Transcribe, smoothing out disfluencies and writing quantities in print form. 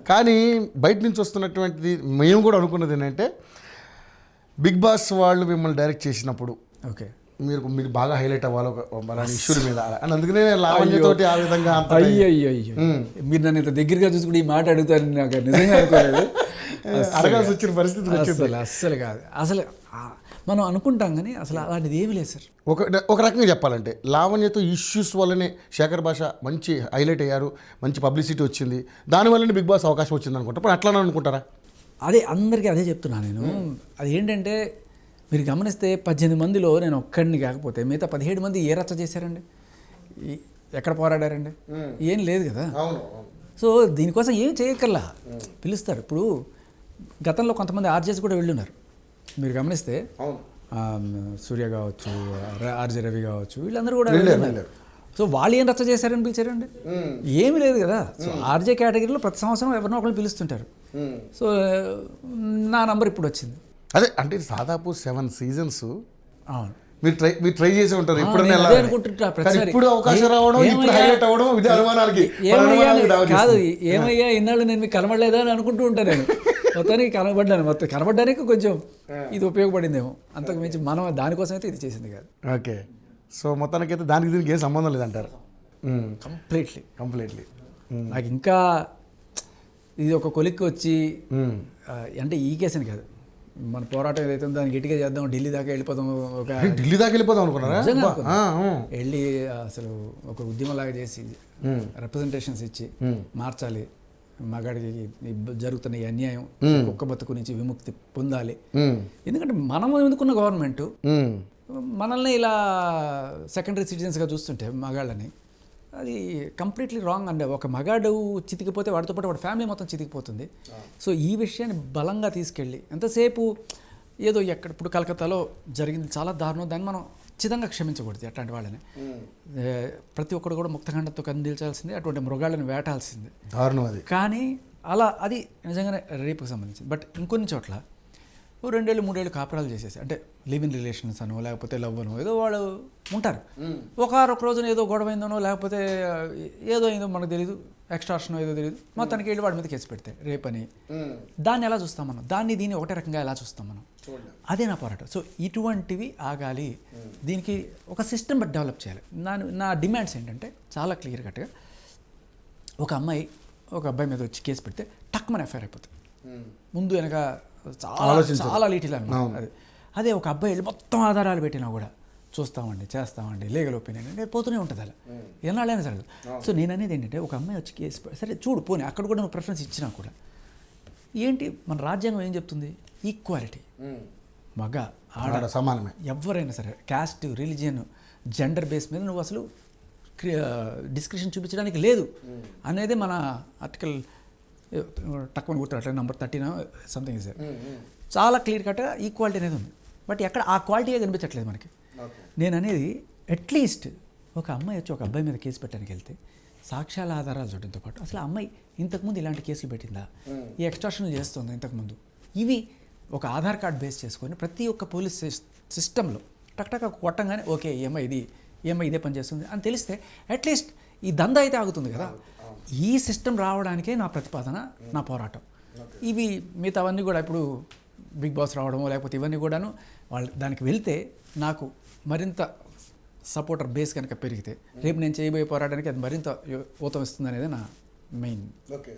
కానీ బయట నుంచి వస్తున్నటువంటిది మేము కూడా అనుకున్నది ఏంటంటే బిగ్ బాస్ వాళ్ళు మిమ్మల్ని డైరెక్ట్ చేసినప్పుడు ఓకే మీరు బాగా హైలైట్ అవ్వాలి మన ఇష్యూల మీద అని అందుకనే లావణ్యతోటి ఆ విధంగా అయ్యో మీరు నన్ను ఇంత దగ్గరగా చూసుకుని ఈ మాట అడుగుతారని నాకు నిజంగా అనుకోలేదు. అడగాల్సి వచ్చిన పరిస్థితి అస్సలు కాదు. అసలు మనం అనుకుంటాం కానీ అసలు అలాంటిది ఏమీ లేదు సార్. ఒక రకంగా చెప్పాలంటే లావణ్యతో ఇష్యూస్ వల్లనే శేఖర్ భాష మంచి హైలైట్ అయ్యారు, మంచి పబ్లిసిటీ వచ్చింది, దానివల్లనే బిగ్ బాస్ అవకాశం వచ్చింది అనుకుంటా. ఇప్పుడు అట్లా అనుకుంటారా? అదే అందరికీ అదే చెప్తున్నాను నేను. అది ఏంటంటే మీరు గమనిస్తే 18 మందిలో నేను ఒక్కడిని కాకపోతే మిగతా 17 మంది ఏ రచ్చ చేశారండి, ఎక్కడ పోరాడారండి? ఏం లేదు కదా. సో దీనికోసం ఏం చేయక్కర్లా, పిలుస్తారు. ఇప్పుడు గతంలో కొంతమంది ఆర్జేస్ కూడా వెళ్ళున్నారు మీరు గమనిస్తే, సూర్య కావచ్చు, ఆర్జే రవి కావచ్చు, వీళ్ళందరూ కూడా వెళ్ళారు. సో వాళ్ళు ఏం రచ్చ చేశారని పిలిచారండి? ఏమీ లేదు కదా. సో ఆర్జే కేటగిరీలో ప్రతి సంవత్సరం ఎవరినో ఒకరిని పిలుస్తుంటారు. సో నా నంబర్ ఇప్పుడు వచ్చింది. అదే అంటే దాదాపు 7 seasons అవును మీరు ట్రై చేసి ఉంటారు. ఇప్పుడు అవకాశం రావడం, ఇప్పుడు హైలైట్ అవ్వడం, ఇది అనుమానాలకి కాదు. ఏమయ్యా ఇన్నాళ్ళు నేను మీకు కనబడలేదా అని అనుకుంటూ ఉంటాను. నేను మొత్తానికి కనబడడానికి కొంచెం ఇది ఉపయోగపడిందేమో, అంతకు మించి మనం దానికోసం అయితే ఇది చేసింది కాదు. ఓకే. సో మొత్తానికైతే దానికి దీనికి ఏం సంబంధం లేదంటారు? కంప్లీట్లీ నాకు ఇంకా ఇది ఒక కొలిక్కి వచ్చి అంటే ఈ కేసుని కాదు, మన పోరాటం ఏదైతే దాన్ని గట్టిగా చేద్దాం, ఢిల్లీ దాకా వెళ్ళిపోదాం, ఢిల్లీ దాకా వెళ్ళిపోదాం అనుకున్నారా? వెళ్ళి అసలు ఒక ఉద్యమంలాగా చేసి రిప్రజెంటేషన్స్ ఇచ్చి మార్చాలి, మగాడికి జరుగుతున్న ఈ అన్యాయం, ఒక్క బతుకు నుంచి విముక్తి పొందాలి. ఎందుకంటే మనం ఎందుకున్న గవర్నమెంట్ మనల్ని ఇలా సెకండరీ సిటిజన్స్గా చూస్తుంటే మగాళ్ళని, అది కంప్లీట్లీ రాంగ్ అండి. ఒక మగాడు చితికిపోతే వాడితో పాటు వాడి ఫ్యామిలీ మొత్తం చితికిపోతుంది. సో ఈ విషయాన్ని బలంగా తీసుకెళ్ళి ఎంతసేపు ఏదో ఇప్పుడు కలకత్తాలో జరిగింది చాలా దారుణం, దాన్ని మనం ఖచ్చితంగా క్షమించకూడదు. అట్లాంటి వాళ్ళని ప్రతి ఒక్కరు కూడా ముక్తఖండంతో కందిల్చాల్సిందే, అటువంటి మృగాళ్ళని వేటాల్సిందే. దారుణం అది. కానీ అలా అది నిజంగానే రేపుకి సంబంధించింది. బట్ ఇంకొన్ని చోట్ల 2 ఏళ్ళు 3 ఏళ్ళు కాపురాలు చేసేసి, అంటే లివ్ ఇన్ రిలేషన్స్ అనో లేకపోతే లవ్ అనో ఏదో వాళ్ళు ఉంటారు. ఒక రోజున ఏదో గొడవ అయిందనో లేకపోతే ఏదో అయిందో మనకు తెలియదు, ఎక్స్ట్రాషన్ ఏదో తెలియదు, మొత్తానికి వెళ్ళి వాడి మీద కేసు పెడితే రేప్ అని, దాన్ని ఎలా చూస్తాం మనం? దీన్ని ఒకటే రకంగా ఎలా చూస్తాం మనం? అదే నా పోరాటం. సో ఇటువంటివి ఆగాలి, దీనికి ఒక సిస్టమ్ డెవలప్ చేయాలి. నా డిమాండ్స్ ఏంటంటే చాలా క్లియర్ కట్గా, ఒక అమ్మాయి ఒక అబ్బాయి మీద వచ్చి కేసు పెడితే టక్మన్ ఎఫ్ఐఆర్ అయిపోతుంది. ముందు వెనక చాలా లీటిల్ అది. అదే ఒక అబ్బాయి వెళ్ళి మొత్తం ఆధారాలు పెట్టినా కూడా చూస్తామండి, చేస్తామండి, లీగల్ ఒపీనియన్ అనేది పోతూనే ఉంటుంది. అలా ఎన్నాళ్ళైనా జరగదు. సో నేను అనేది ఏంటంటే, ఒక అమ్మాయి వచ్చి కేసు సరే చూడు పోనీ అక్కడ కూడా నువ్వు ప్రిఫరెన్స్ ఇచ్చినా కూడా ఏంటి, మన రాజ్యాంగం ఏం చెప్తుంది? ఈక్వాలిటీ, మగ ఆడ సమానమే, ఎవరైనా సరే, క్యాస్ట్, రిలీజియన్, జెండర్ బేస్ మీద నువ్వు అసలు డిస్క్రిప్షన్ చూపించడానికి లేదు అనేది మన ఆర్టికల్ తక్కువ గుర్తు నెంబర్ 13 సంథింగ్ సార్. చాలా క్లియర్ కట్గా ఈక్వాలిటీ అనేది ఉంది. బట్ ఎక్కడ ఆ క్వాలిటీగా కనిపించట్లేదు మనకి. నేను అనేది అట్లీస్ట్ ఒక అమ్మాయి వచ్చి ఒక అబ్బాయి మీద కేసు పెట్టడానికి వెళ్తే సాక్ష్యాల ఆధారాలు చూడడంతో పాటు అసలు ఆ అమ్మాయి ఇంతకుముందు ఇలాంటి కేసులు పెట్టిందా, ఈ ఎక్స్ట్రాక్షన్లు చేస్తుందా ఇంతకుముందు, ఇవి ఒక ఆధార్ కార్డ్ బేస్ చేసుకొని ప్రతి ఒక్క పోలీస్ సిస్టంలో టక్టక్ కొట్టంగానే ఓకే ఏమై ఇదే పని చేస్తుంది అని తెలిస్తే అట్లీస్ట్ ఈ దందా అయితే ఆగుతుంది కదా. ఈ సిస్టమ్ రావడానికే నా ప్రతిపాదన, నా పోరాటం. ఇవి మిగతావన్నీ కూడా ఇప్పుడు బిగ్ బాస్ రావడమో లేకపోతే ఇవన్నీ కూడాను వాళ్ళు దానికి వెళ్తే నాకు మరింత సపోర్టర్ బేస్ కనుక పెరిగితే రేపు నేను చేయబోయే పోరాటానికి అది మరింత ఊతం ఇస్తుంది అనేది నా మెయిన్. ఓకే.